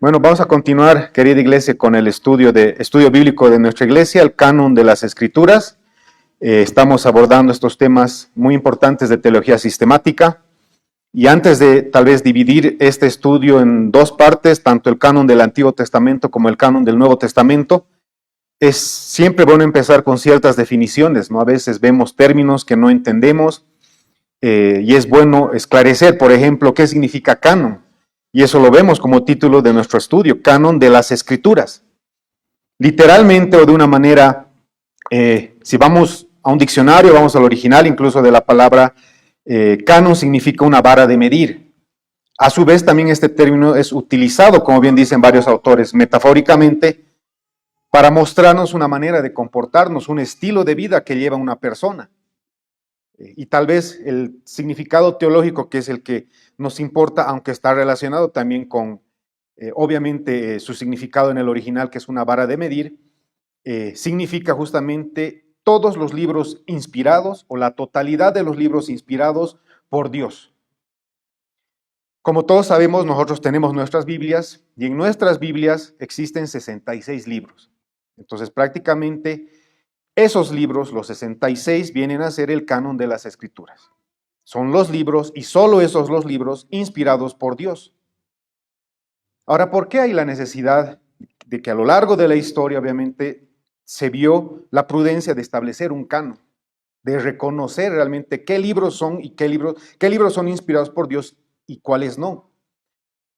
Bueno, vamos a continuar, querida iglesia, con el estudio bíblico de nuestra iglesia, el canon de las Escrituras. Estamos abordando estos temas muy importantes de teología sistemática. Y antes de tal vez dividir este estudio en dos partes, tanto el canon del Antiguo Testamento como el canon del Nuevo Testamento, es siempre bueno empezar con ciertas definiciones, ¿no? A veces vemos términos que no entendemos y es bueno esclarecer, por ejemplo, qué significa canon. Y eso lo vemos como título de nuestro estudio, canon de las Escrituras. Literalmente o de una manera, si vamos a un diccionario, vamos al original incluso de la palabra canon, significa una vara de medir. A su vez también este término es utilizado, como bien dicen varios autores, metafóricamente, para mostrarnos una manera de comportarnos, un estilo de vida que lleva una persona. Y tal vez el significado teológico, que es el que nos importa, aunque está relacionado también con, obviamente, su significado en el original, que es una vara de medir, significa justamente todos los libros inspirados o la totalidad de los libros inspirados por Dios. Como todos sabemos, nosotros tenemos nuestras Biblias y en nuestras Biblias existen 66 libros. Entonces, prácticamente esos libros, los 66, vienen a ser el canon de las Escrituras. Son los libros, y solo esos los libros, inspirados por Dios. Ahora, ¿por qué hay la necesidad de que a lo largo de la historia, obviamente, se vio la prudencia de establecer un canon, de reconocer realmente qué libros son y qué libros son inspirados por Dios y cuáles no?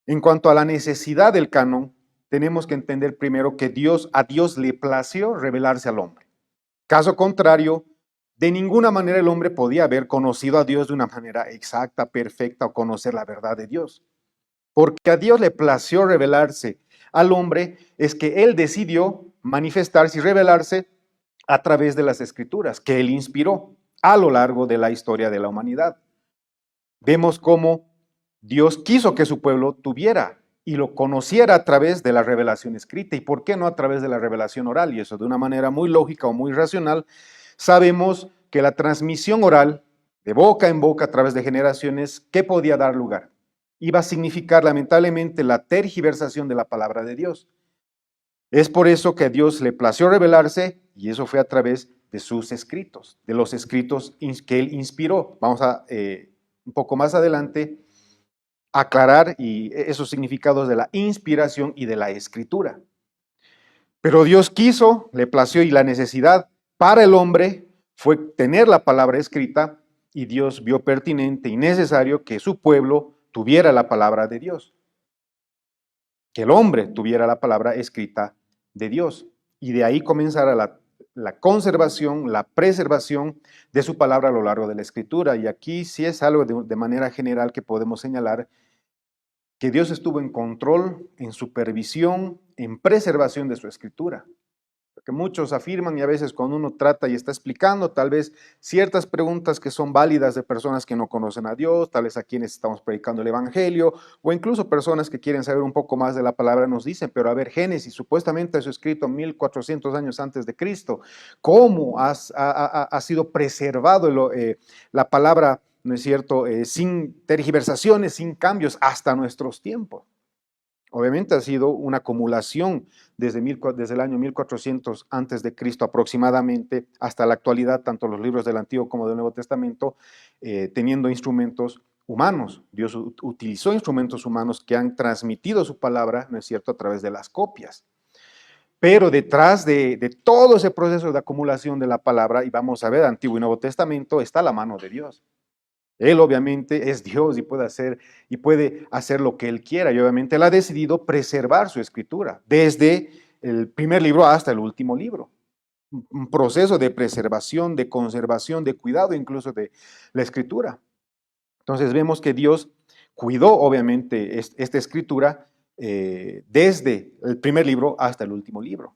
En cuanto a la necesidad del canon, tenemos que entender primero que a Dios le plació revelarse al hombre. Caso contrario, de ninguna manera el hombre podía haber conocido a Dios de una manera exacta, perfecta, o conocer la verdad de Dios. Porque a Dios le plació revelarse al hombre, es que Él decidió manifestarse y revelarse a través de las Escrituras, que Él inspiró a lo largo de la historia de la humanidad. Vemos cómo Dios quiso que su pueblo tuviera y lo conociera a través de la revelación escrita. ¿Y por qué no a través de la revelación oral? Y eso de una manera muy lógica o muy racional. Sabemos que la transmisión oral, de boca en boca a través de generaciones, ¿qué podía dar lugar? Iba a significar lamentablemente la tergiversación de la palabra de Dios. Es por eso que a Dios le plació revelarse, y eso fue a través de sus escritos, de los escritos que Él inspiró. Vamos a un poco más adelante aclarar esos significados de la inspiración y de la escritura. Pero Dios quiso, le plació, y la necesidad para el hombre fue tener la palabra escrita, y Dios vio pertinente y necesario que su pueblo tuviera la palabra de Dios, que el hombre tuviera la palabra escrita de Dios, y de ahí comenzara la conservación, la preservación de su palabra a lo largo de la Escritura. Y aquí sí es algo de manera general que podemos señalar que Dios estuvo en control, en supervisión, en preservación de su Escritura. Porque muchos afirman, y a veces cuando uno trata y está explicando tal vez ciertas preguntas que son válidas de personas que no conocen a Dios, tal vez a quienes estamos predicando el Evangelio, o incluso personas que quieren saber un poco más de la palabra, nos dicen, pero a ver, Génesis supuestamente es escrito 1400 años antes de Cristo. ¿Cómo ha sido preservado la palabra, no es cierto, sin tergiversaciones, sin cambios, hasta nuestros tiempos? Obviamente ha sido una acumulación desde el año 1400 antes de Cristo aproximadamente hasta la actualidad, tanto los libros del Antiguo como del Nuevo Testamento, teniendo instrumentos humanos. Dios utilizó instrumentos humanos que han transmitido su palabra, ¿no es cierto?, a través de las copias. Pero detrás de todo ese proceso de acumulación de la palabra, y vamos a ver Antiguo y Nuevo Testamento, está la mano de Dios. Él obviamente es Dios y puede hacer lo que Él quiera, y obviamente Él ha decidido preservar su escritura, desde el primer libro hasta el último libro. Un proceso de preservación, de conservación, de cuidado incluso de la escritura. Entonces vemos que Dios cuidó obviamente esta escritura desde el primer libro hasta el último libro.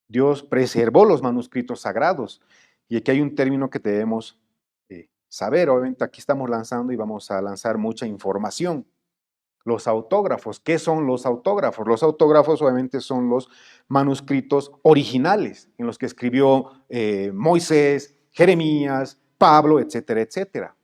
Dios preservó los manuscritos sagrados, y aquí hay un término que debemos saber. Obviamente aquí estamos lanzando y vamos a lanzar mucha información. Los autógrafos, ¿qué son los autógrafos? Los autógrafos obviamente son los manuscritos originales en los que escribió Moisés, Jeremías, Pablo, etcétera, etcétera.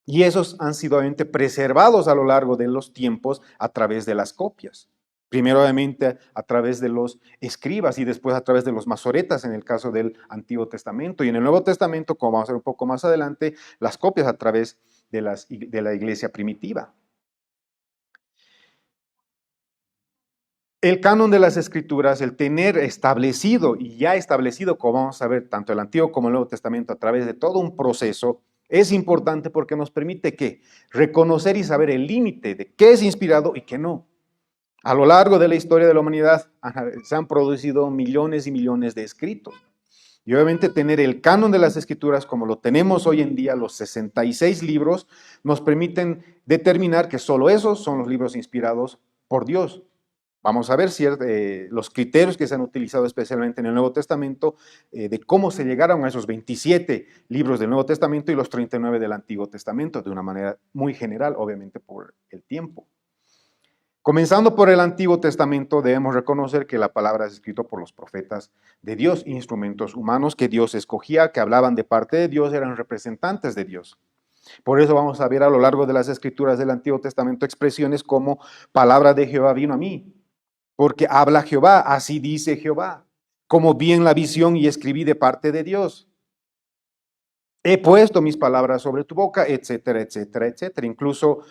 Y esos han sido obviamente preservados a lo largo de los tiempos a través de las copias. Primero obviamente a través de los escribas y después a través de los masoretas en el caso del Antiguo Testamento. Y en el Nuevo Testamento, como vamos a ver un poco más adelante, las copias a través de la iglesia primitiva. El canon de las Escrituras, el tener establecido y ya establecido, como vamos a ver, tanto el Antiguo como el Nuevo Testamento a través de todo un proceso, es importante porque nos permite ¿qué? Reconocer y saber el límite de qué es inspirado y qué no. A lo largo de la historia de la humanidad se han producido millones y millones de escritos. Y obviamente tener el canon de las Escrituras como lo tenemos hoy en día, los 66 libros, nos permiten determinar que solo esos son los libros inspirados por Dios. Vamos a ver los criterios que se han utilizado especialmente en el Nuevo Testamento, de cómo se llegaron a esos 27 libros del Nuevo Testamento y los 39 del Antiguo Testamento, de una manera muy general, obviamente por el tiempo. Comenzando por el Antiguo Testamento, debemos reconocer que la palabra es escrita por los profetas de Dios, instrumentos humanos que Dios escogía, que hablaban de parte de Dios, eran representantes de Dios. Por eso vamos a ver a lo largo de las escrituras del Antiguo Testamento expresiones como palabra de Jehová vino a mí, porque habla Jehová, así dice Jehová, como vi en la visión y escribí de parte de Dios. He puesto mis palabras sobre tu boca, etcétera, etcétera, etcétera. Incluso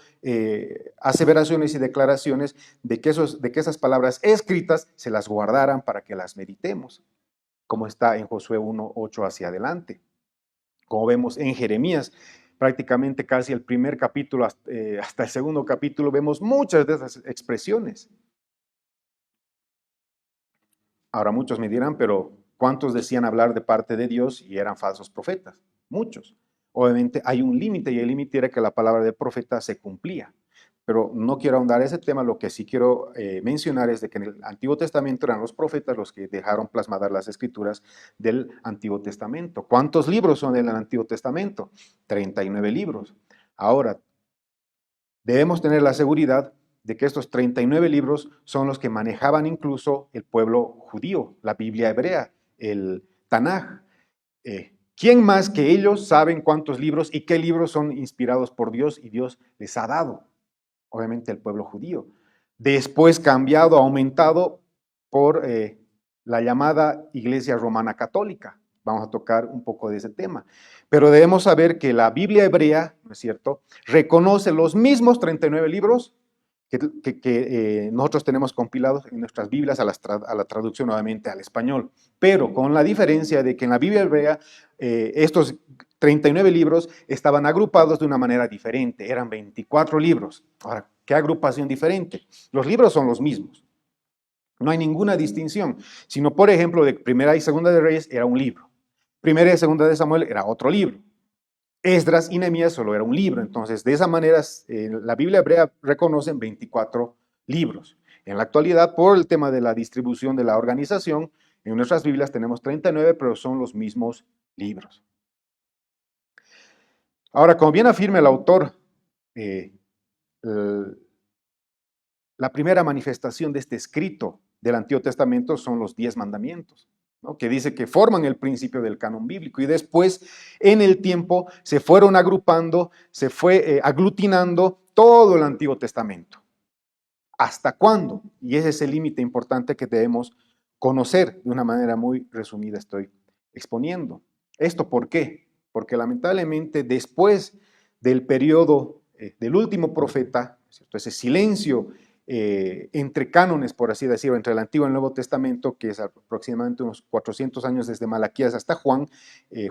aseveraciones y declaraciones de que esas palabras escritas se las guardaran para que las meditemos, como está en Josué 1:8 hacia adelante. Como vemos en Jeremías, prácticamente casi el primer capítulo hasta el segundo capítulo, vemos muchas de esas expresiones. Ahora muchos me dirán, pero ¿cuántos decían hablar de parte de Dios y eran falsos profetas? Muchos. Obviamente hay un límite y el límite era que la palabra del profeta se cumplía. Pero no quiero ahondar ese tema, lo que sí quiero mencionar es de que en el Antiguo Testamento eran los profetas los que dejaron plasmadas las escrituras del Antiguo Testamento. ¿Cuántos libros son en el Antiguo Testamento? 39 libros. Ahora, debemos tener la seguridad de que estos 39 libros son los que manejaban incluso el pueblo judío, la Biblia hebrea, el Tanaj. ¿Quién más que ellos saben cuántos libros y qué libros son inspirados por Dios y Dios les ha dado? Obviamente el pueblo judío. Después cambiado, aumentado por la llamada Iglesia Romana Católica. Vamos a tocar un poco de ese tema. Pero debemos saber que la Biblia hebrea, ¿no es cierto?, reconoce los mismos 39 libros que nosotros tenemos compilados en nuestras Biblias a la traducción nuevamente al español. Pero con la diferencia de que en la Biblia hebrea estos 39 libros estaban agrupados de una manera diferente, eran 24 libros. Ahora, ¿qué agrupación diferente? Los libros son los mismos. No hay ninguna distinción, sino por ejemplo de Primera y Segunda de Reyes era un libro. Primera y Segunda de Samuel era otro libro. Esdras y Nehemías solo era un libro. Entonces, de esa manera, la Biblia hebrea reconocen 24 libros. En la actualidad, por el tema de la distribución de la organización, en nuestras Biblias tenemos 39, pero son los mismos libros. Ahora, como bien afirma el autor, la primera manifestación de este escrito del Antiguo Testamento son los 10 mandamientos, ¿no?, que dice que forman el principio del canon bíblico y después en el tiempo se fueron agrupando, se fue aglutinando todo el Antiguo Testamento. ¿Hasta cuándo? Y ese es el límite importante que debemos conocer de una manera muy resumida estoy exponiendo. ¿Esto por qué? Porque lamentablemente después del periodo del último profeta, ¿cierto?, ese silencio entre cánones, por así decirlo, entre el Antiguo y el Nuevo Testamento, que es aproximadamente unos 400 años desde Malaquías hasta Juan,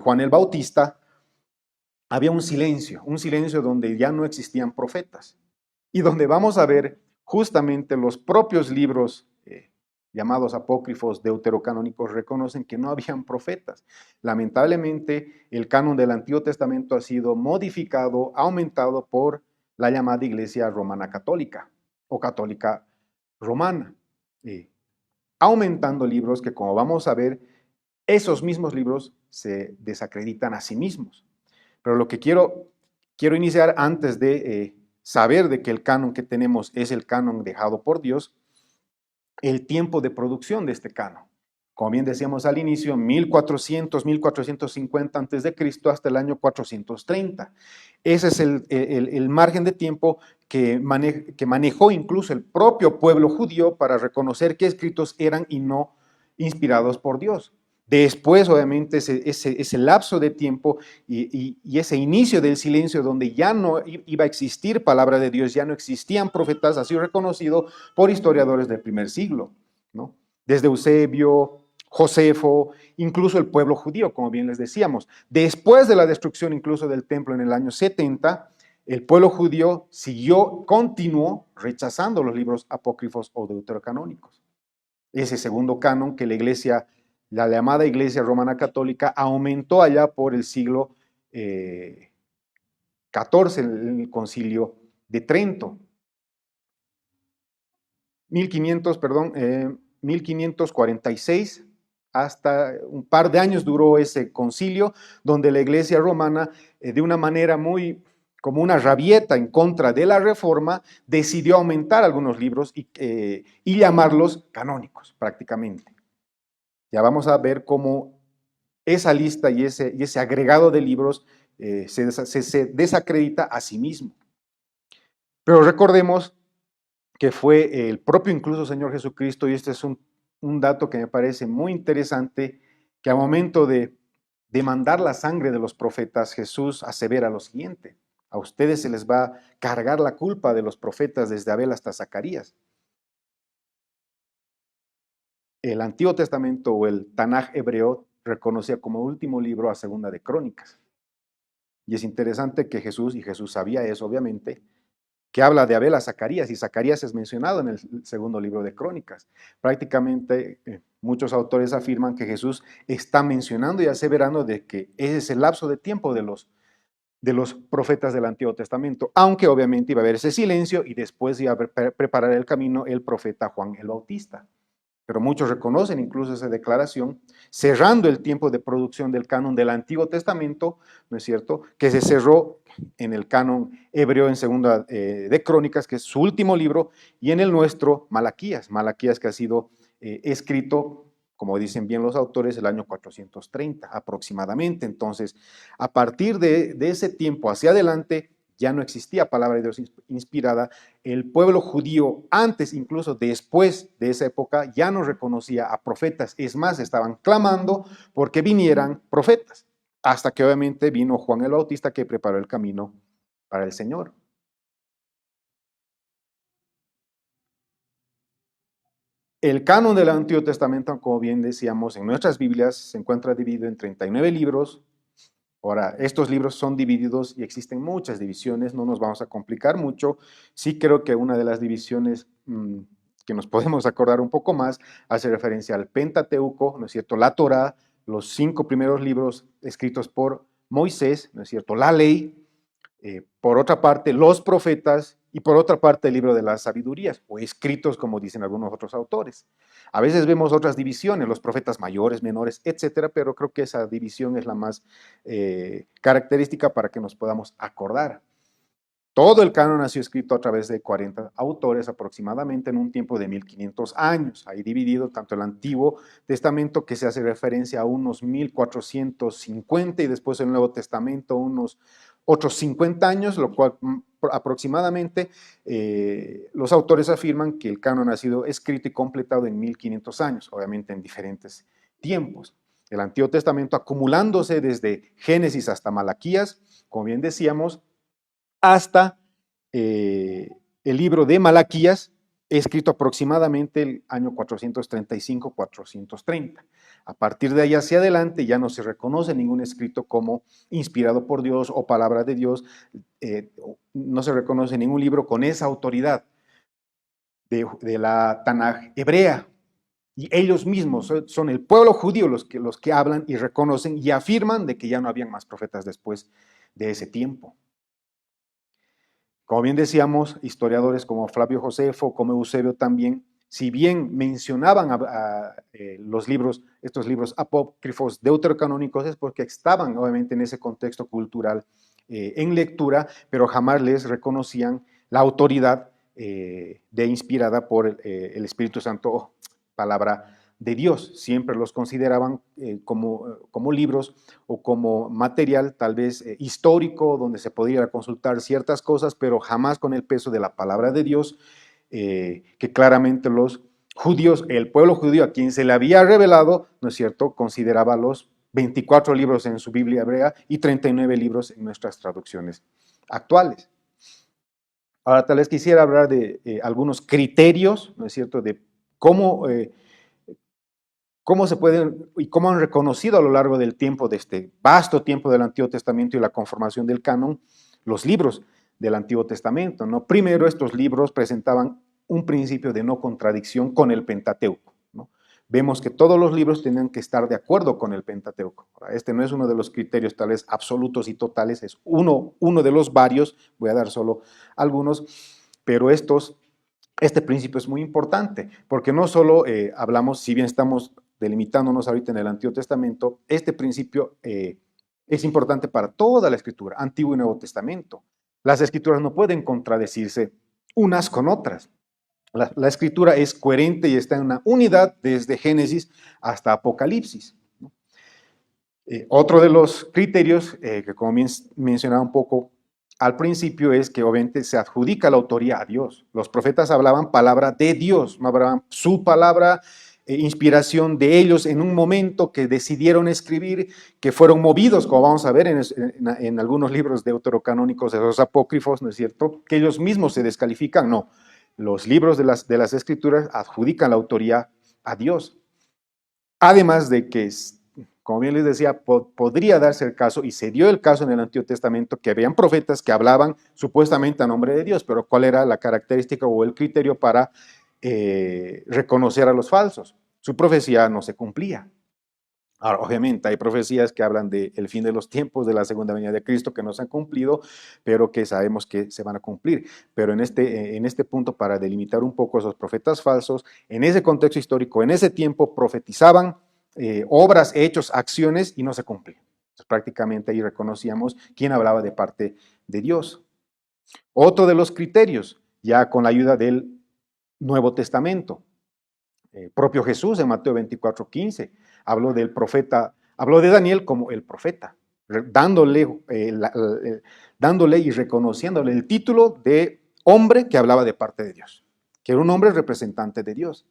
Juan el Bautista, había un silencio donde ya no existían profetas y donde vamos a ver justamente los propios libros llamados apócrifos deuterocanónicos reconocen que no habían profetas. Lamentablemente, el canon del Antiguo Testamento ha sido modificado, aumentado por la llamada Iglesia Romana Católica o Católica Romana, aumentando libros que, como vamos a ver, esos mismos libros se desacreditan a sí mismos. Pero lo que quiero iniciar antes de saber de que el canon que tenemos es el canon dejado por Dios, el tiempo de producción de este canon. como bien decíamos al inicio, 1400, 1450 antes de Cristo hasta el año 430. Ese es el margen de tiempo que manejó incluso el propio pueblo judío para reconocer qué escritos eran y no inspirados por Dios. Después, obviamente, ese lapso de tiempo y ese inicio del silencio donde ya no iba a existir palabra de Dios, ya no existían profetas, ha sido reconocido por historiadores del primer siglo, ¿no? Desde Eusebio, Josefo, incluso el pueblo judío, como bien les decíamos. Después de la destrucción incluso del templo en el año 70, el pueblo judío continuó rechazando los libros apócrifos o deuterocanónicos. Ese segundo canon que la llamada Iglesia Romana Católica aumentó allá por el siglo XIV, en el Concilio de Trento. 1546, hasta un par de años duró ese concilio, donde la Iglesia Romana, de una manera muy como una rabieta en contra de la reforma, decidió aumentar algunos libros y llamarlos canónicos, prácticamente. Ya vamos a ver cómo esa lista y ese agregado de libros se desacredita a sí mismo. Pero recordemos que fue el propio incluso Señor Jesucristo, y este es un dato que me parece muy interesante, que al momento de demandar la sangre de los profetas, Jesús asevera lo siguiente: a ustedes se les va a cargar la culpa de los profetas desde Abel hasta Zacarías. El Antiguo Testamento o el Tanaj hebreo reconocía como último libro a Segunda de Crónicas. Y es interesante que Jesús sabía eso obviamente, que habla de Abel a Zacarías, y Zacarías es mencionado en el segundo libro de Crónicas. Prácticamente muchos autores afirman que Jesús está mencionando y aseverando de que ese es el lapso de tiempo de los profetas del Antiguo Testamento, aunque obviamente iba a haber ese silencio y después iba a preparar el camino el profeta Juan el Bautista. Pero muchos reconocen incluso esa declaración, cerrando el tiempo de producción del canon del Antiguo Testamento, ¿no es cierto?, que se cerró en el canon hebreo en Segunda de Crónicas, que es su último libro, y en el nuestro, Malaquías que ha sido escrito, como dicen bien los autores, el año 430 aproximadamente. Entonces, a partir de ese tiempo hacia adelante, ya no existía palabra de Dios inspirada. El pueblo judío, antes, incluso después de esa época, ya no reconocía a profetas. Es más, estaban clamando porque vinieran profetas, hasta que obviamente vino Juan el Bautista, que preparó el camino para el Señor. El canon del Antiguo Testamento, como bien decíamos, en nuestras Biblias se encuentra dividido en 39 libros. Ahora, estos libros son divididos y existen muchas divisiones, no nos vamos a complicar mucho. Sí creo que una de las divisiones que nos podemos acordar un poco más hace referencia al Pentateuco, ¿no es cierto?, la Torá, los 5 primeros libros escritos por Moisés, ¿no es cierto?, la ley, por otra parte los profetas, y por otra parte el libro de las sabidurías, o escritos como dicen algunos otros autores. A veces vemos otras divisiones, los profetas mayores, menores, etcétera, pero creo que esa división es la más característica para que nos podamos acordar. Todo el canon ha sido escrito a través de 40 autores aproximadamente en un tiempo de 1500 años. Ahí dividido tanto el Antiguo Testamento, que se hace referencia a unos 1450, y después el Nuevo Testamento unos otros 50 años, lo cual aproximadamente los autores afirman que el canon ha sido escrito y completado en 1500 años, obviamente en diferentes tiempos. El Antiguo Testamento acumulándose desde Génesis hasta Malaquías, como bien decíamos, hasta el libro de Malaquías, escrito aproximadamente el año 435-430. A partir de ahí hacia adelante ya no se reconoce ningún escrito como inspirado por Dios o palabra de Dios, no se reconoce ningún libro con esa autoridad de la Tanaj hebrea. Y ellos mismos son el pueblo judío los que hablan y reconocen y afirman de que ya no habían más profetas después de ese tiempo. Como bien decíamos, historiadores como Flavio Josefo, como Eusebio también, si bien mencionaban estos libros apócrifos deuterocanónicos, es porque estaban obviamente en ese contexto cultural en lectura, pero jamás les reconocían la autoridad inspirada por el Espíritu Santo, palabra de Dios. Siempre los consideraban como libros o como material tal vez histórico, donde se podría consultar ciertas cosas, pero jamás con el peso de la palabra de Dios, que claramente los judíos, el pueblo judío a quien se le había revelado, ¿no es cierto?, consideraba los 24 libros en su Biblia hebrea y 39 libros en nuestras traducciones actuales. Ahora, tal vez quisiera hablar de algunos criterios, ¿no es cierto?, de cómo se pueden y cómo han reconocido a lo largo del tiempo, de este vasto tiempo del Antiguo Testamento y la conformación del canon, los libros del Antiguo Testamento, ¿no? Primero, estos libros presentaban un principio de no contradicción con el Pentateuco, ¿no? Vemos que todos los libros tenían que estar de acuerdo con el Pentateuco. Este no es uno de los criterios tal vez absolutos y totales, es uno de los varios, voy a dar solo algunos, pero este principio es muy importante, porque no solo hablamos, si bien estamos delimitándonos ahorita en el Antiguo Testamento, este principio es importante para toda la Escritura, Antiguo y Nuevo Testamento. Las Escrituras no pueden contradecirse unas con otras. La Escritura es coherente y está en una unidad desde Génesis hasta Apocalipsis, ¿no? Otro de los criterios, que como mencionaba un poco al principio, es que obviamente se adjudica la autoría a Dios. Los profetas hablaban palabra de Dios, no hablaban su palabra, inspiración de ellos en un momento que decidieron escribir, que fueron movidos, como vamos a ver en algunos libros deuterocanónicos de los apócrifos, ¿no es cierto?, que ellos mismos se descalifican. No, los libros de las Escrituras adjudican la autoría a Dios. Además de que, como bien les decía, podría darse el caso, y se dio el caso en el Antiguo Testamento, que habían profetas que hablaban supuestamente a nombre de Dios, pero ¿cuál era la característica o el criterio para reconocer a los falsos? Su profecía no se cumplía. Ahora, obviamente, hay profecías que hablan del fin de los tiempos, de la segunda venida de Cristo, que no se han cumplido, pero que sabemos que se van a cumplir. Pero en este punto, para delimitar un poco esos profetas falsos, en ese contexto histórico, en ese tiempo, profetizaban obras, hechos, acciones, y no se cumplían. Entonces, prácticamente ahí reconocíamos quién hablaba de parte de Dios. Otro de los criterios, ya con la ayuda del Nuevo Testamento, propio Jesús en Mateo 24:15 habló del profeta, habló de Daniel como el profeta, dándole y reconociéndole el título de hombre que hablaba de parte de Dios, que era un hombre representante de Dios.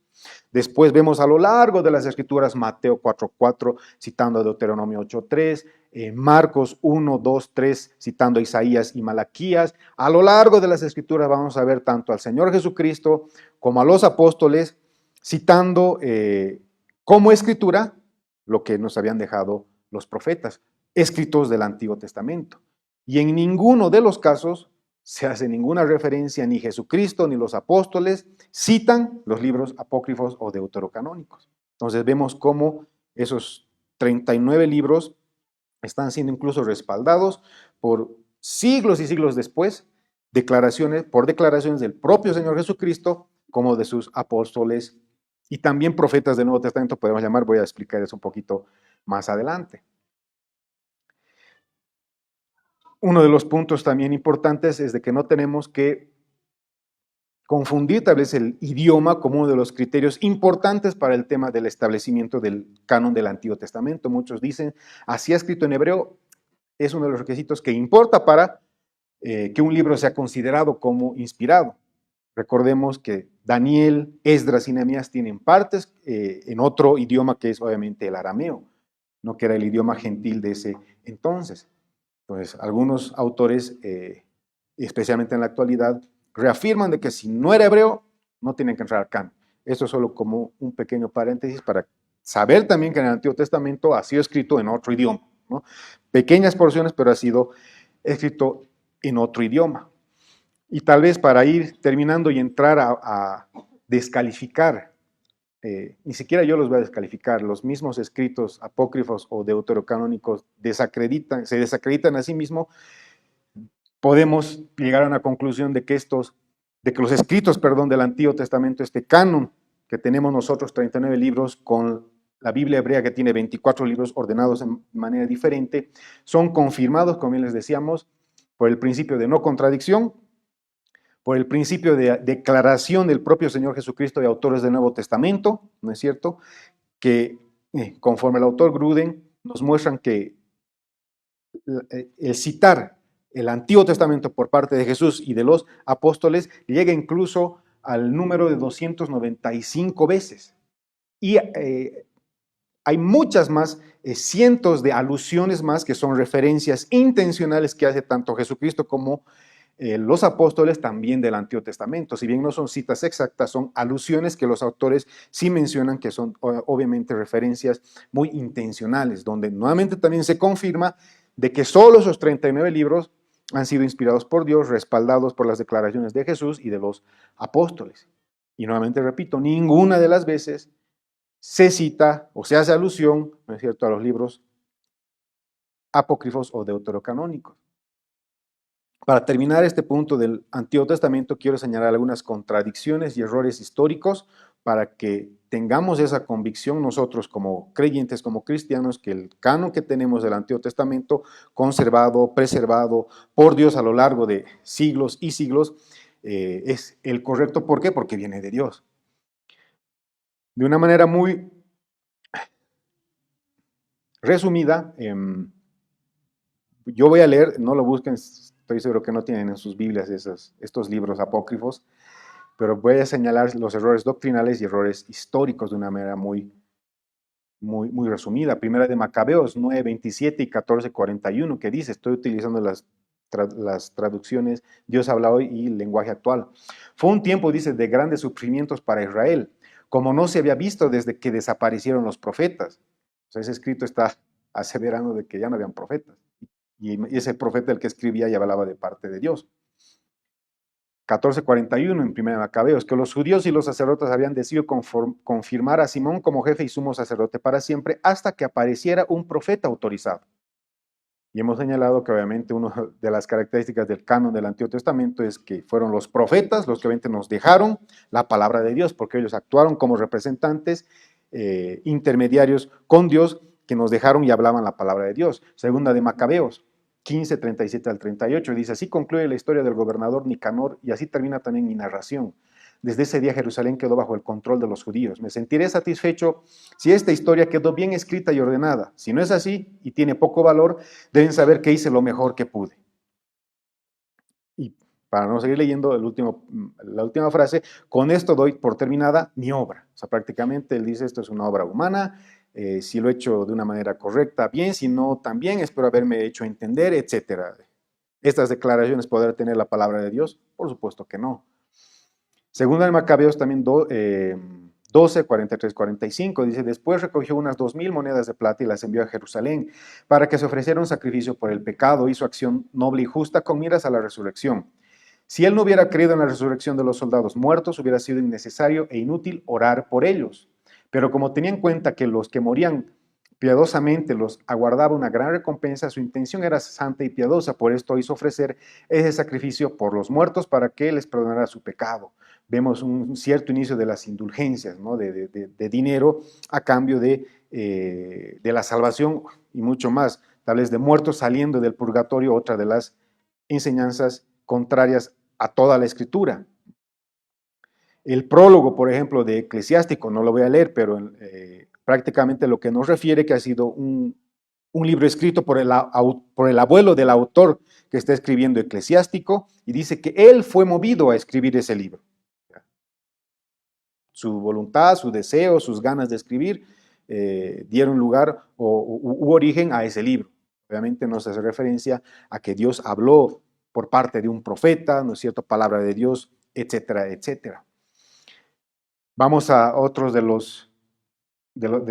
Después vemos a lo largo de las Escrituras Mateo 4:4 citando a Deuteronomio 8:3, Marcos 1:2-3 citando a Isaías y Malaquías. A lo largo de las Escrituras vamos a ver tanto al Señor Jesucristo como a los apóstoles citando como escritura lo que nos habían dejado los profetas, escritos del Antiguo Testamento. Y en ninguno de los casos se hace ninguna referencia, ni Jesucristo ni los apóstoles citan los libros apócrifos o deuterocanónicos. Entonces vemos cómo esos 39 libros están siendo incluso respaldados por siglos y siglos después, por declaraciones del propio Señor Jesucristo como de sus apóstoles y también profetas del Nuevo Testamento, podemos llamar. Voy a explicar eso un poquito más adelante. Uno de los puntos también importantes es de que no tenemos que confundir tal vez el idioma como uno de los criterios importantes para el tema del establecimiento del canon del Antiguo Testamento. Muchos dicen, así escrito en hebreo, es uno de los requisitos que importa para que un libro sea considerado como inspirado. Recordemos que Daniel, Esdras y Nehemías tienen partes en otro idioma que es obviamente el arameo, no que era el idioma gentil de ese entonces. Entonces, algunos autores, especialmente en la actualidad, reafirman de que si no era hebreo, no tienen que entrar al canon. Esto es solo como un pequeño paréntesis para saber también que en el Antiguo Testamento ha sido escrito en otro idioma, ¿no? Pequeñas porciones, pero ha sido escrito en otro idioma. Y tal vez para ir terminando y entrar a descalificar, ni siquiera yo los voy a descalificar, los mismos escritos apócrifos o deuterocanónicos se desacreditan a sí mismos, podemos llegar a una conclusión de que los escritos, del Antiguo Testamento, este canon que tenemos nosotros, 39 libros, con la Biblia hebrea que tiene 24 libros ordenados de manera diferente, son confirmados, como bien les decíamos, por el principio de no contradicción, por el principio de declaración del propio Señor Jesucristo y autores del Nuevo Testamento, ¿no es cierto?, que, conforme el autor Gruden, nos muestran que el citar el Antiguo Testamento por parte de Jesús y de los apóstoles llega incluso al número de 295 veces. Y hay muchas más, cientos de alusiones más que son referencias intencionales que hace tanto Jesucristo como los apóstoles también del Antiguo Testamento. Si bien no son citas exactas, son alusiones que los autores sí mencionan que son obviamente referencias muy intencionales, donde nuevamente también se confirma de que solo esos 39 libros han sido inspirados por Dios, respaldados por las declaraciones de Jesús y de los apóstoles. Y nuevamente repito, ninguna de las veces se cita o se hace alusión, ¿no es cierto?, a los libros apócrifos o deuterocanónicos. Para terminar este punto del Antiguo Testamento, quiero señalar algunas contradicciones y errores históricos para que tengamos esa convicción nosotros como creyentes, como cristianos, que el canon que tenemos del Antiguo Testamento, conservado, preservado por Dios a lo largo de siglos y siglos, es el correcto. ¿Por qué? Porque viene de Dios. De una manera muy resumida, yo voy a leer, no lo busquen, estoy seguro que no tienen en sus Biblias estos libros apócrifos, pero voy a señalar los errores doctrinales y errores históricos de una manera muy resumida. Primera de Macabeos 9:27 y 14:41, que dice, estoy utilizando las traducciones Dios habla hoy y lenguaje actual. Fue un tiempo, dice, de grandes sufrimientos para Israel, como no se había visto desde que desaparecieron los profetas. O sea, ese escrito está aseverando de que ya no habían profetas. Y ese profeta el que escribía y hablaba de parte de Dios. 14:41 en 1 Macabeos, que los judíos y los sacerdotes habían decidido confirmar a Simón como jefe y sumo sacerdote para siempre hasta que apareciera un profeta autorizado. Y hemos señalado que obviamente una de las características del canon del Antiguo Testamento es que fueron los profetas los que obviamente nos dejaron la palabra de Dios, porque ellos actuaron como representantes intermediarios con Dios que nos dejaron y hablaban la palabra de Dios. Segunda de Macabeos 15:37 al 38, dice, así concluye la historia del gobernador Nicanor y así termina también mi narración. Desde ese día Jerusalén quedó bajo el control de los judíos. Me sentiré satisfecho si esta historia quedó bien escrita y ordenada. Si no es así y tiene poco valor, deben saber que hice lo mejor que pude. Y para no seguir leyendo la última frase, con esto doy por terminada mi obra. O sea, prácticamente él dice, esto es una obra humana, si lo he hecho de una manera correcta, bien, si no, también, espero haberme hecho entender, etc. ¿Estas declaraciones poder tener la palabra de Dios? Por supuesto que no. Segunda de Macabeos también 12, 43, 45, dice, después recogió unas 2,000 monedas de plata y las envió a Jerusalén para que se ofreciera un sacrificio por el pecado y su acción noble y justa con miras a la resurrección. Si él no hubiera creído en la resurrección de los soldados muertos, hubiera sido innecesario e inútil orar por ellos. Pero como tenía en cuenta que los que morían piadosamente los aguardaba una gran recompensa, su intención era santa y piadosa, por esto hizo ofrecer ese sacrificio por los muertos para que les perdonara su pecado. Vemos un cierto inicio de las indulgencias, ¿no? de dinero a cambio de la salvación y mucho más, tal vez de muertos saliendo del purgatorio, otra de las enseñanzas contrarias a toda la escritura. El prólogo, por ejemplo, de Eclesiástico, no lo voy a leer, pero prácticamente lo que nos refiere que ha sido un libro escrito por el abuelo del autor que está escribiendo Eclesiástico, y dice que él fue movido a escribir ese libro. Su voluntad, su deseo, sus ganas de escribir dieron lugar u origen a ese libro. Obviamente no se hace referencia a que Dios habló por parte de un profeta, ¿no es cierto?, palabra de Dios, etcétera, etcétera. Vamos a otros de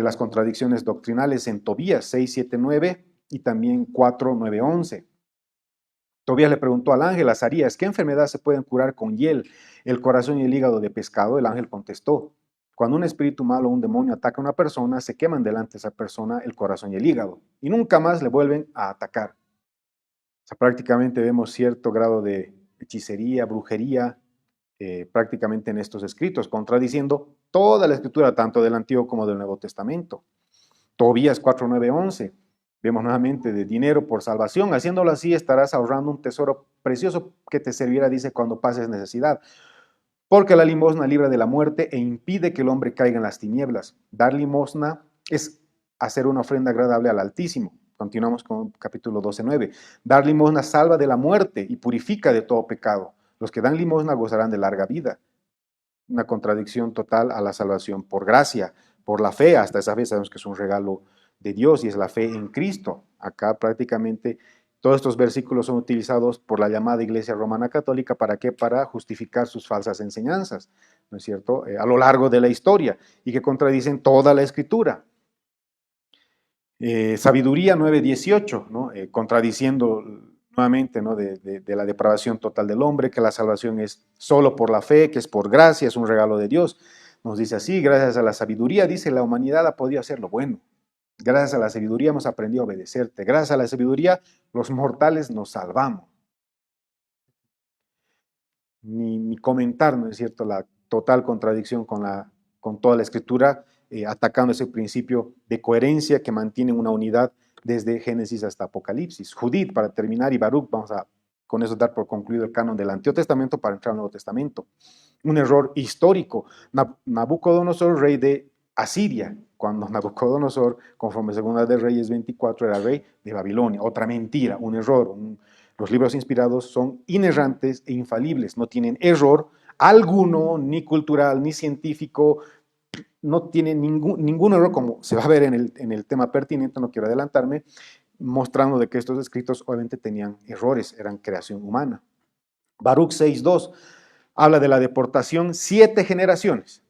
las contradicciones doctrinales en Tobías 6, 7, 9 y también 4, 9, 11. Tobías le preguntó al ángel Azarías, ¿qué enfermedad se pueden curar con hiel, el corazón y el hígado de pescado? El ángel contestó, cuando un espíritu malo o un demonio ataca a una persona, se queman delante de esa persona el corazón y el hígado, y nunca más le vuelven a atacar. O sea, prácticamente vemos cierto grado de hechicería, brujería, prácticamente en estos escritos, contradiciendo toda la escritura, tanto del Antiguo como del Nuevo Testamento. Tobías 4, 9, 11. Vemos nuevamente de dinero por salvación. Haciéndolo así estarás ahorrando un tesoro precioso que te servirá, dice, cuando pases necesidad. porque la limosna libra de la muerte e impide que el hombre caiga en las tinieblas. Dar limosna es hacer una ofrenda agradable al Altísimo. Continuamos con capítulo 12:9. Dar limosna salva de la muerte y purifica de todo pecado. Los que dan limosna gozarán de larga vida. Una contradicción total a la salvación por gracia, por la fe. Hasta esa vez sabemos que es un regalo de Dios y es la fe en Cristo. Acá prácticamente todos estos versículos son utilizados por la llamada Iglesia Romana Católica. ¿Para qué? Para justificar sus falsas enseñanzas, ¿no es cierto? A lo largo de la historia y que contradicen toda la Escritura. Sabiduría 9:18, ¿no? Contradiciendo nuevamente, ¿no? de la depravación total del hombre, que la salvación es solo por la fe, que es por gracia, es un regalo de Dios. Nos dice así: gracias a la sabiduría, dice, la humanidad ha podido hacer lo bueno. Gracias a la sabiduría hemos aprendido a obedecerte. Gracias a la sabiduría los mortales nos salvamos. Ni comentar, ¿no es cierto?, la total contradicción con toda la Escritura, atacando ese principio de coherencia que mantiene una unidad desde Génesis hasta Apocalipsis. Judith, para terminar, y Baruch, vamos a con eso dar por concluido el canon del Antiguo Testamento para entrar al Nuevo Testamento. Un error histórico. Nabucodonosor, rey de Asiria, cuando Nabucodonosor, conforme Segunda de Reyes 24, era rey de Babilonia. Otra mentira, un error. Los libros inspirados son inerrantes e infalibles, no tienen error alguno, ni cultural, ni científico, no tienen ningún error, como se va a ver en el tema pertinente, no quiero adelantarme, mostrando de que estos escritos obviamente tenían errores, eran creación humana. Baruch 6:2 habla de la deportación 7 generaciones,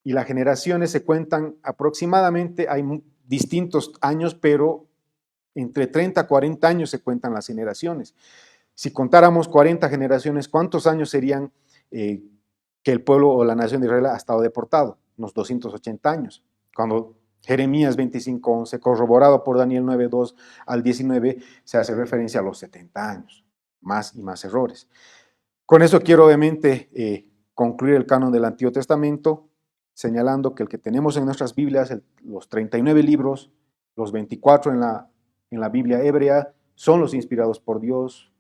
y las generaciones se cuentan aproximadamente, hay distintos años, pero entre 30 a 40 años se cuentan las generaciones. Si contáramos 40 generaciones, ¿cuántos años serían que el pueblo o la nación de Israel ha estado deportado? Unos 280 años. Cuando Jeremías 25:11, corroborado por Daniel 9:2 al 19, se hace referencia a los 70 años. Más y más errores. Con eso quiero obviamente concluir el canon del Antiguo Testamento, señalando que el que tenemos en nuestras Biblias, los 39 libros, los 24 en la Biblia hebrea, son los inspirados por Dios.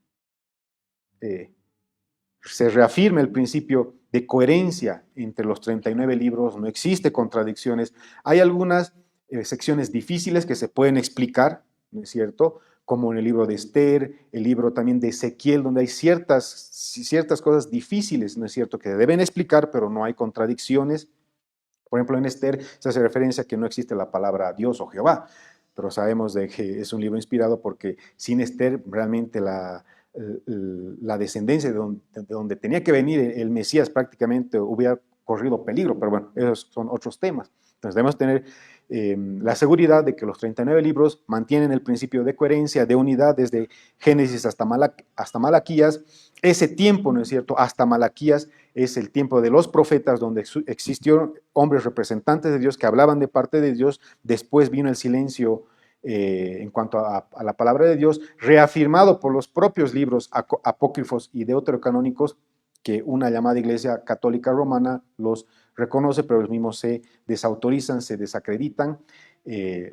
Se reafirma el principio de coherencia entre los 39 libros, no existe contradicciones. Hay algunas secciones difíciles que se pueden explicar, ¿no es cierto?, como en el libro de Esther, el libro también de Ezequiel, donde hay ciertas cosas difíciles, ¿no es cierto?, que deben explicar, pero no hay contradicciones. Por ejemplo, en Esther se hace referencia a que no existe la palabra Dios o Jehová, pero sabemos de que es un libro inspirado porque sin Esther realmente la descendencia de donde tenía que venir el Mesías prácticamente hubiera corrido peligro, pero bueno, esos son otros temas. Entonces debemos tener la seguridad de que los 39 libros mantienen el principio de coherencia, de unidad, desde Génesis hasta Malaquías. Ese tiempo, ¿no es cierto?, hasta Malaquías es el tiempo de los profetas, donde existieron hombres representantes de Dios que hablaban de parte de Dios. Después vino el silencio en cuanto a la palabra de Dios, reafirmado por los propios libros apócrifos y deuterocanónicos, que una llamada Iglesia Católica Romana los reconoce, pero los mismos se desautorizan, se desacreditan.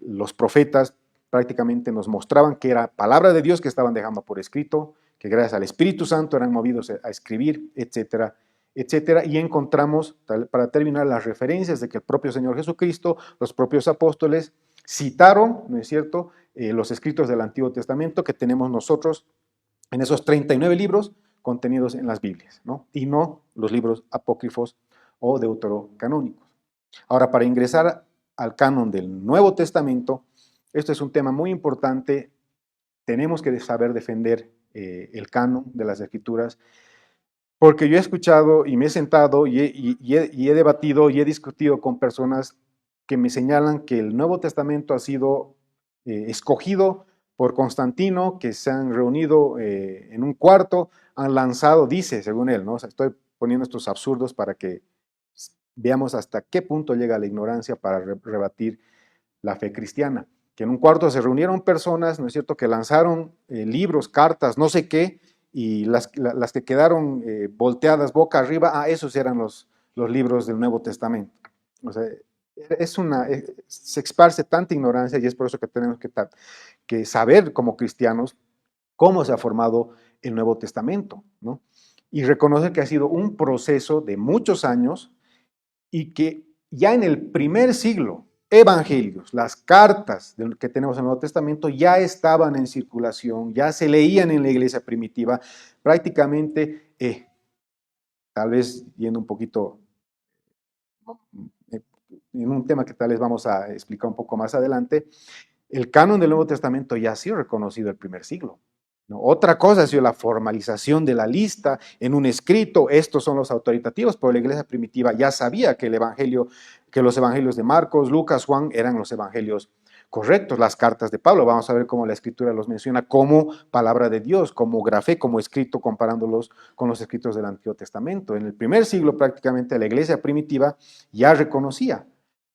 Los profetas prácticamente nos mostraban que era palabra de Dios que estaban dejando por escrito, que gracias al Espíritu Santo eran movidos a escribir, etcétera, etcétera. Y encontramos, para terminar, las referencias de que el propio Señor Jesucristo, los propios apóstoles, citaron, ¿no es cierto?, los escritos del Antiguo Testamento que tenemos nosotros en esos 39 libros contenidos en las Biblias, ¿no?, y no los libros apócrifos o deuterocanónicos. Ahora, para ingresar al canon del Nuevo Testamento, esto es un tema muy importante. Tenemos que saber defender el canon de las Escrituras, porque yo he escuchado y me he sentado y he debatido y he discutido con personas que me señalan que el Nuevo Testamento ha sido escogido por Constantino, que se han reunido en un cuarto, han lanzado, dice, según él, ¿no? O sea, estoy poniendo estos absurdos para que veamos hasta qué punto llega la ignorancia para rebatir la fe cristiana. Que en un cuarto se reunieron personas, ¿no es cierto?, que lanzaron libros, cartas, no sé qué, y las que quedaron volteadas boca arriba, esos eran los libros del Nuevo Testamento. O sea, se esparce tanta ignorancia, y es por eso que tenemos que saber como cristianos cómo se ha formado el Nuevo Testamento, ¿no? y reconocer que ha sido un proceso de muchos años y que ya en el primer siglo, evangelios, las cartas que tenemos en el Nuevo Testamento ya estaban en circulación, ya se leían en la iglesia primitiva, prácticamente, tal vez yendo un poquito eh, en un tema que tal vez vamos a explicar un poco más adelante, el canon del Nuevo Testamento ya ha sido reconocido el primer siglo. ¿No? Otra cosa ha sido la formalización de la lista en un escrito. Estos son los autoritativos, pero la iglesia primitiva ya sabía que el evangelio, que los evangelios de Marcos, Lucas, Juan eran los evangelios correctos. Las cartas de Pablo, vamos a ver cómo la escritura los menciona como palabra de Dios, como grafé, como escrito, comparándolos con los escritos del Antiguo Testamento. En el primer siglo prácticamente la iglesia primitiva ya reconocía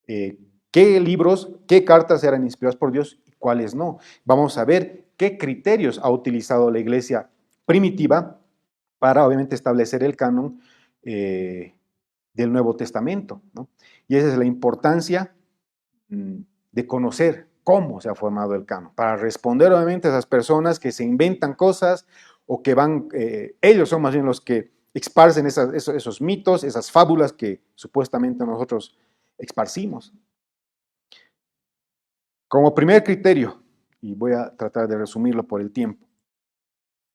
qué libros, qué cartas eran inspiradas por Dios y cuáles no. Vamos a ver qué criterios ha utilizado la iglesia primitiva para obviamente establecer el canon del Nuevo Testamento, ¿no? Y esa es la importancia de conocer cómo se ha formado el canon, para responder obviamente a esas personas que se inventan cosas o que van, ellos son más bien los que esparcen esos mitos, esas fábulas que supuestamente nosotros esparcimos. Como primer criterio, y voy a tratar de resumirlo por el tiempo,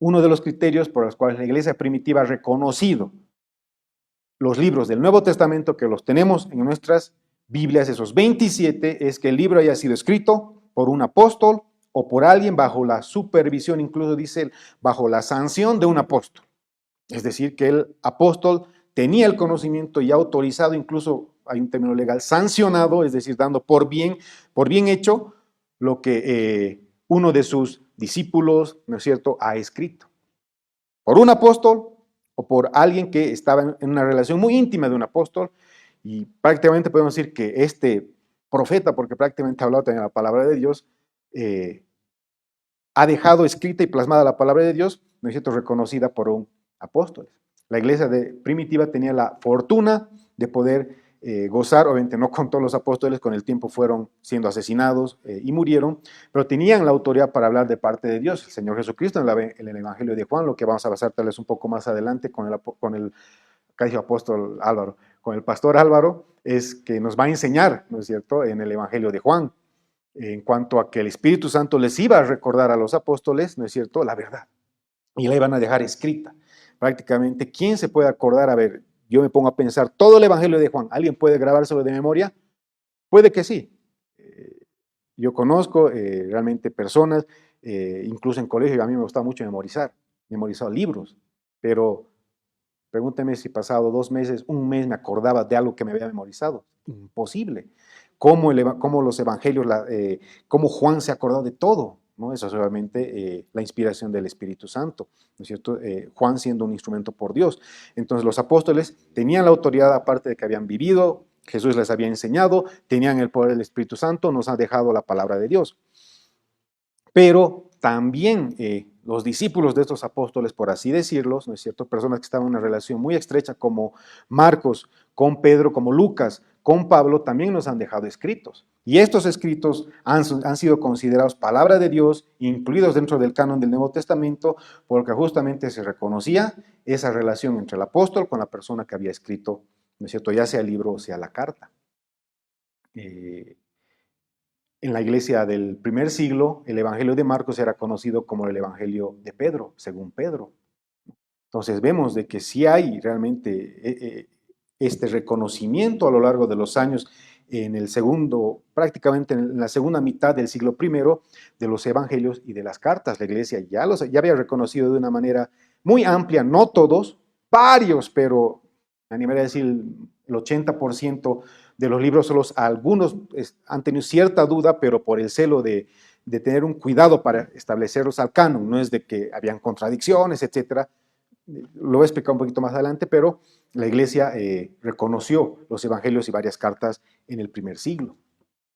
uno de los criterios por los cuales la iglesia primitiva ha reconocido los libros del Nuevo Testamento que los tenemos en nuestras Biblias, esos 27, es que el libro haya sido escrito por un apóstol o por alguien bajo la supervisión, incluso dice, bajo la sanción de un apóstol. Es decir, que el apóstol tenía el conocimiento y autorizado, incluso hay un término legal, sancionado, es decir, dando por bien hecho lo que uno de sus discípulos, ¿no es cierto?, ha escrito. Por un apóstol o por alguien que estaba en una relación muy íntima de un apóstol, y prácticamente podemos decir que este profeta, porque prácticamente ha hablado también la palabra de Dios, ha dejado escrita y plasmada la palabra de Dios, ¿no es cierto?, reconocida por un apóstol. La iglesia primitiva tenía la fortuna de poder gozar, obviamente no con todos los apóstoles, con el tiempo fueron siendo asesinados y murieron, pero tenían la autoridad para hablar de parte de Dios, el Señor Jesucristo, en el Evangelio de Juan, lo que vamos a basar tal vez un poco más adelante con el acá dijo apóstol Álvaro, con el pastor Álvaro, es que nos va a enseñar, ¿no es cierto?, en el Evangelio de Juan, en cuanto a que el Espíritu Santo les iba a recordar a los apóstoles, ¿no es cierto?, la verdad, y la iban a dejar escrita. Prácticamente, ¿quién se puede acordar? A ver, yo me pongo a pensar todo el Evangelio de Juan, ¿alguien puede grabárselo de memoria? Puede que sí. Yo conozco realmente personas, incluso en colegio, a mí me gustaba mucho memorizar libros, pero pregúnteme si pasado 2 meses, un mes me acordaba de algo que me había memorizado. Imposible. ¿Cómo los evangelios, cómo Juan se acordó de todo? ¿No? Eso es realmente la inspiración del Espíritu Santo, ¿no es cierto? Juan siendo un instrumento por Dios. Entonces los apóstoles tenían la autoridad, aparte de que habían vivido, Jesús les había enseñado, tenían el poder del Espíritu Santo, nos ha dejado la palabra de Dios. Pero también los discípulos de estos apóstoles, por así decirlos, ¿no es cierto?, personas que estaban en una relación muy estrecha como Marcos, con Pedro, como Lucas, con Pablo, también nos han dejado escritos. Y estos escritos han sido considerados palabra de Dios, incluidos dentro del canon del Nuevo Testamento, porque justamente se reconocía esa relación entre el apóstol con la persona que había escrito, ¿no es cierto?, ya sea el libro o sea la carta. En la iglesia del primer siglo, el Evangelio de Marcos era conocido como el Evangelio de Pedro, según Pedro. Entonces vemos de que sí hay realmente este reconocimiento a lo largo de los años en el segundo, prácticamente en la segunda mitad del siglo primero, de los evangelios y de las cartas. La iglesia ya había reconocido de una manera muy amplia, no todos, varios, pero a nivel de decir el 80% de los libros, solo algunos han tenido cierta duda, pero por el celo de tener un cuidado para establecerlos al canon, no es de que habían contradicciones, etcétera. Lo voy a explicar un poquito más adelante, pero la iglesia reconoció los evangelios y varias cartas en el primer siglo.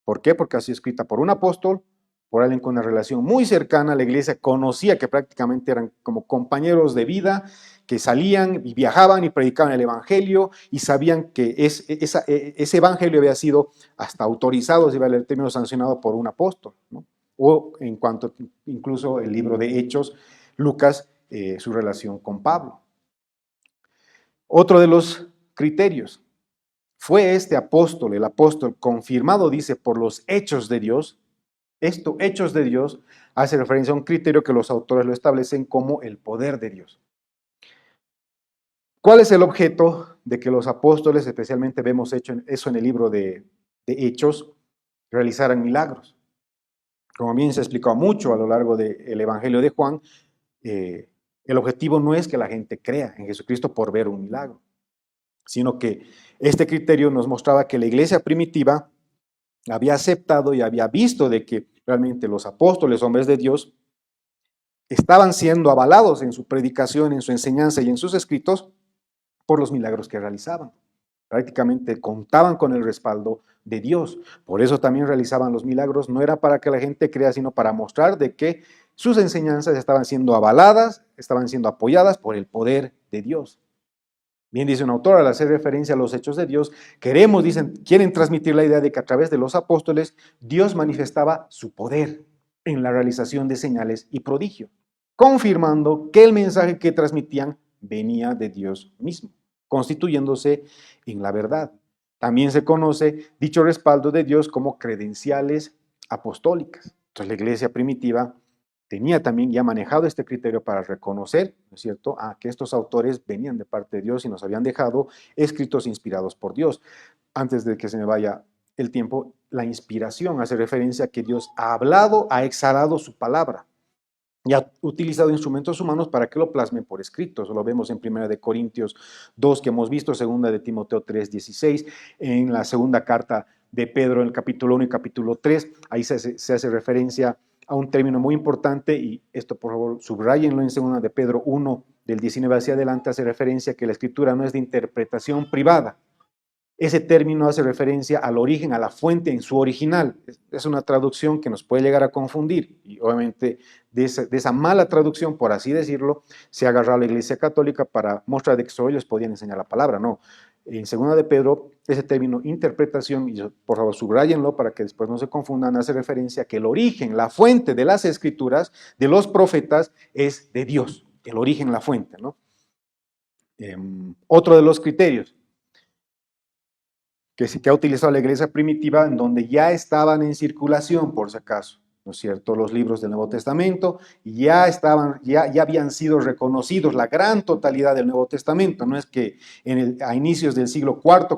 ¿Por qué? Porque ha sido escrita por un apóstol, por alguien con una relación muy cercana. La iglesia conocía que prácticamente eran como compañeros de vida, que salían y viajaban y predicaban el evangelio y sabían que ese evangelio había sido hasta autorizado, si vale el término, sancionado por un apóstol, ¿no? O en cuanto incluso el libro de Hechos, Lucas, su relación con Pablo. Otro de los criterios fue este apóstol, el apóstol confirmado, dice, por los hechos de Dios. Esto, hechos de Dios, hace referencia a un criterio que los autores lo establecen como el poder de Dios. ¿Cuál es el objeto de que los apóstoles, especialmente vemos eso en el libro de Hechos, realizaran milagros? Como bien se ha explicado mucho a lo largo del Evangelio de Juan, el objetivo no es que la gente crea en Jesucristo por ver un milagro, sino que este criterio nos mostraba que la iglesia primitiva había aceptado y había visto de que realmente los apóstoles, hombres de Dios, estaban siendo avalados en su predicación, en su enseñanza y en sus escritos por los milagros que realizaban. Prácticamente contaban con el respaldo de Dios. Por eso también realizaban los milagros. No era para que la gente crea, sino para mostrar de que sus enseñanzas estaban siendo avaladas, estaban siendo apoyadas por el poder de Dios. Bien dice un autor al hacer referencia a los hechos de Dios, quieren transmitir la idea de que a través de los apóstoles Dios manifestaba su poder en la realización de señales y prodigios, confirmando que el mensaje que transmitían venía de Dios mismo, constituyéndose en la verdad. También se conoce dicho respaldo de Dios como credenciales apostólicas. Entonces la iglesia primitiva tenía también ya manejado este criterio para reconocer, ¿no es cierto?, que estos autores venían de parte de Dios y nos habían dejado escritos inspirados por Dios. Antes de que se me vaya el tiempo, la inspiración hace referencia a que Dios ha hablado, ha exhalado su palabra y ha utilizado instrumentos humanos para que lo plasmen por escrito. Eso lo vemos en 1 de Corintios 2 que hemos visto, 2 de Timoteo 3:16, en la segunda carta de Pedro en el capítulo 1 y capítulo 3, ahí se hace referencia a un término muy importante, y esto por favor subrayenlo en 2 de Pedro 1, del 19 hacia adelante, hace referencia a que la escritura no es de interpretación privada. Ese término hace referencia al origen, a la fuente en su original. Es una traducción que nos puede llegar a confundir, y obviamente de esa mala traducción, por así decirlo, se ha agarrado la Iglesia Católica para mostrar de que solo ellos podían enseñar la palabra. No, en 2 de Pedro, ese término interpretación, y por favor subrayenlo para que después no se confundan, hace referencia a que el origen, la fuente de las escrituras, de los profetas, es de Dios. El origen, la fuente, ¿no? Otro de los criterios que ha utilizado la iglesia primitiva, en donde ya estaban en circulación, por si acaso, ¿no es cierto?, los libros del Nuevo Testamento, ya habían sido reconocidos la gran totalidad del Nuevo Testamento. No es que a inicios del siglo IV,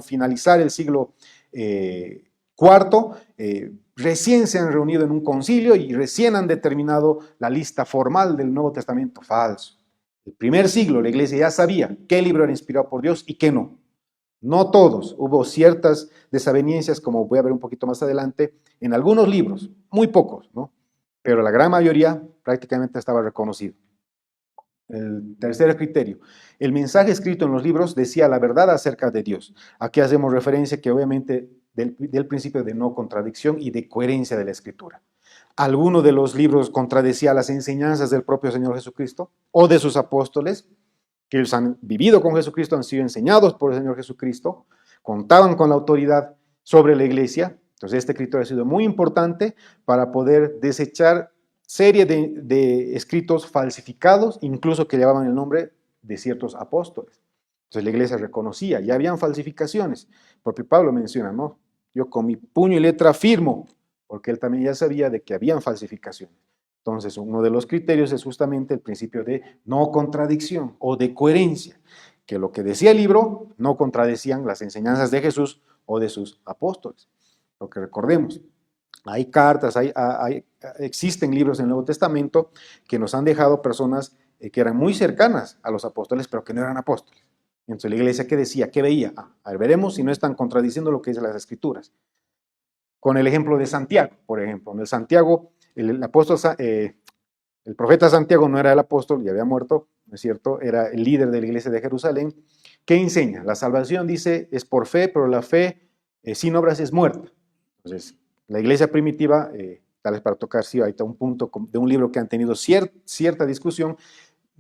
finalizar el siglo IV, recién se han reunido en un concilio y recién han determinado la lista formal del Nuevo Testamento. Falso. El primer siglo la iglesia ya sabía qué libro era inspirado por Dios y qué no. No todos, hubo ciertas desavenencias, como voy a ver un poquito más adelante, en algunos libros, muy pocos, ¿no? Pero la gran mayoría prácticamente estaba reconocido. El tercer criterio, el mensaje escrito en los libros decía la verdad acerca de Dios. Aquí hacemos referencia que obviamente del principio de no contradicción y de coherencia de la escritura. ¿Alguno de los libros contradecía las enseñanzas del propio Señor Jesucristo o de sus apóstoles? Que ellos han vivido con Jesucristo, han sido enseñados por el Señor Jesucristo, contaban con la autoridad sobre la iglesia. Entonces este criterio ha sido muy importante para poder desechar serie de escritos falsificados, incluso que llevaban el nombre de ciertos apóstoles. Entonces la iglesia reconocía, ya habían falsificaciones. El propio Pablo menciona, ¿no? Yo con mi puño y letra firmo, porque él también ya sabía de que habían falsificaciones. Entonces, uno de los criterios es justamente el principio de no contradicción o de coherencia, que lo que decía el libro no contradecían las enseñanzas de Jesús o de sus apóstoles. Lo que recordemos, hay cartas, existen libros en el Nuevo Testamento que nos han dejado personas que eran muy cercanas a los apóstoles, pero que no eran apóstoles. Entonces la iglesia, ¿qué decía? ¿Qué veía? A ver, veremos si no están contradiciendo lo que dicen las escrituras. Con el ejemplo de Santiago, por ejemplo. En el Santiago, el profeta Santiago no era el apóstol, ya había muerto, ¿no es cierto? Era el líder de la iglesia de Jerusalén. ¿Qué enseña? La salvación, dice, es por fe, pero la fe sin obras es muerta. Entonces, la iglesia primitiva, tal vez para tocar, sí, ahí está un punto de un libro que han tenido cierta discusión,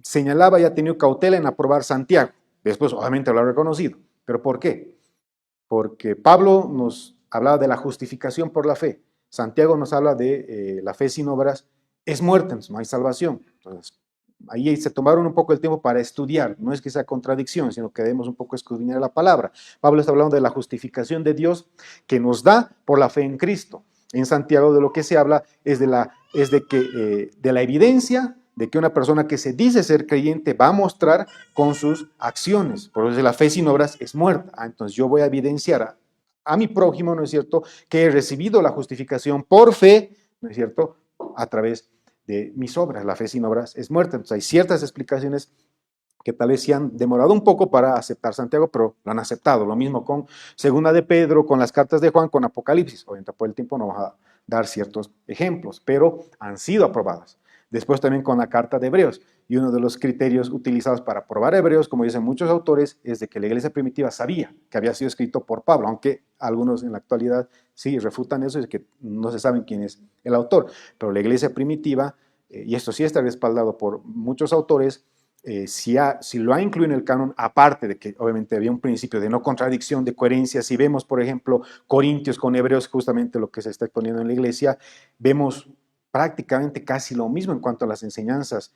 señalaba y ha tenido cautela en aprobar Santiago. Después, obviamente, lo ha reconocido. ¿Pero por qué? Porque Pablo nos hablaba de la justificación por la fe. Santiago nos habla de la fe sin obras es muerta, entonces no hay salvación. Entonces, ahí se tomaron un poco el tiempo para estudiar, no es que sea contradicción, sino que debemos un poco escudriñar la palabra. Pablo está hablando de la justificación de Dios que nos da por la fe en Cristo. En Santiago de lo que se habla es de la evidencia de que una persona que se dice ser creyente va a mostrar con sus acciones. Por eso la fe sin obras es muerta. Entonces yo voy a evidenciar a mi prójimo, ¿no es cierto?, que he recibido la justificación por fe, ¿no es cierto?, a través de mis obras. La fe sin obras es muerta. Entonces hay ciertas explicaciones que tal vez se han demorado un poco para aceptar Santiago, pero lo han aceptado. Lo mismo con Segunda de Pedro, con las cartas de Juan, con Apocalipsis. Obviamente por el tiempo no vamos a dar ciertos ejemplos, pero han sido aprobadas. Después también con la carta de Hebreos. Y uno de los criterios utilizados para aprobar Hebreos, como dicen muchos autores, es de que la iglesia primitiva sabía que había sido escrito por Pablo, aunque algunos en la actualidad sí refutan eso, es que no se sabe quién es el autor. Pero la iglesia primitiva, y esto sí está respaldado por muchos autores, si lo ha incluido en el canon, aparte de que obviamente había un principio de no contradicción, de coherencia, si vemos, por ejemplo, Corintios con Hebreos, justamente lo que se está exponiendo en la iglesia, vemos prácticamente casi lo mismo en cuanto a las enseñanzas,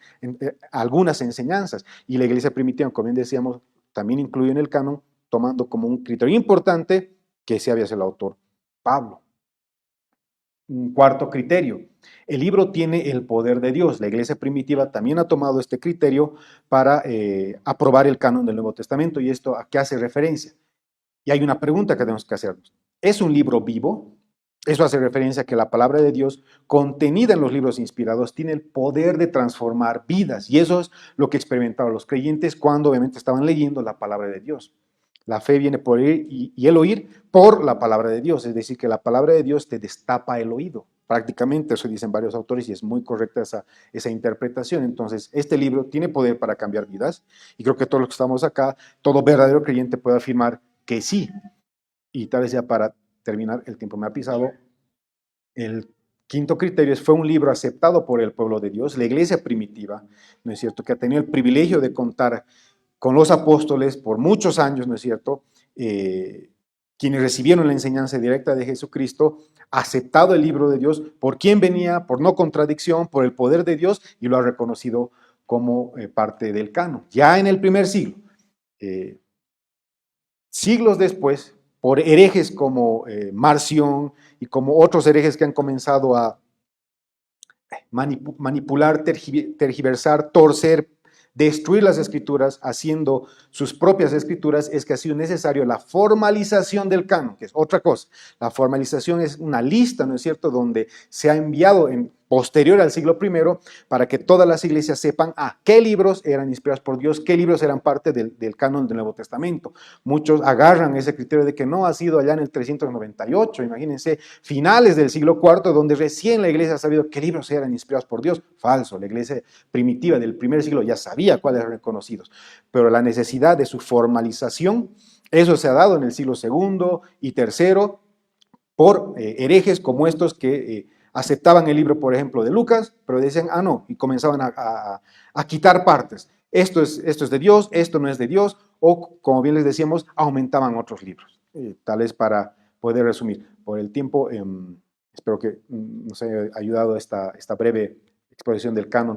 algunas enseñanzas, y la iglesia primitiva, como bien decíamos, también incluyó en el canon, tomando como un criterio importante que ese había sido el autor Pablo. Un cuarto criterio, el libro tiene el poder de Dios. La iglesia primitiva también ha tomado este criterio para aprobar el canon del Nuevo Testamento. ¿Y esto a qué hace referencia? Y hay una pregunta que tenemos que hacernos. ¿Es un libro vivo? Eso hace referencia a que la palabra de Dios contenida en los libros inspirados tiene el poder de transformar vidas. Y eso es lo que experimentaron los creyentes cuando obviamente estaban leyendo la palabra de Dios. La fe viene por oír y el oír por la palabra de Dios. Es decir, que la palabra de Dios te destapa el oído. Prácticamente eso dicen varios autores y es muy correcta esa interpretación. Entonces, este libro tiene poder para cambiar vidas y creo que todos los que estamos acá, todo verdadero creyente puede afirmar que sí. Y tal vez ya para terminar, el tiempo me ha pisado. El quinto criterio fue un libro aceptado por el pueblo de Dios, la iglesia primitiva, ¿no es cierto?, que ha tenido el privilegio de contar con los apóstoles por muchos años, ¿no es cierto?, quienes recibieron la enseñanza directa de Jesucristo, aceptado el libro de Dios, por quien venía, por no contradicción, por el poder de Dios, y lo ha reconocido como parte del canon. Ya en el primer siglo, siglos después, por herejes como Marción y como otros herejes que han comenzado a manipular, tergiversar, torcer, destruir las escrituras, haciendo sus propias escrituras, es que ha sido necesario la formalización del canon, que es otra cosa. La formalización es una lista, ¿no es cierto?, donde se ha enviado posterior al siglo I para que todas las iglesias sepan qué libros eran inspirados por Dios, qué libros eran parte del canon del Nuevo Testamento. Muchos agarran ese criterio de que no ha sido allá en el 398, imagínense, finales del siglo IV, donde recién la iglesia ha sabido qué libros eran inspirados por Dios. Falso, la iglesia primitiva del primer siglo ya sabía cuáles eran reconocidos, pero la necesidad de su formalización, eso se ha dado en el siglo II y III por herejes como estos que aceptaban el libro, por ejemplo, de Lucas, pero decían, no, y comenzaban a quitar partes. Esto es de Dios, esto no es de Dios, o como bien les decíamos, aumentaban otros libros. Tal vez para poder resumir. Por el tiempo, espero que nos haya ayudado esta breve exposición del canon.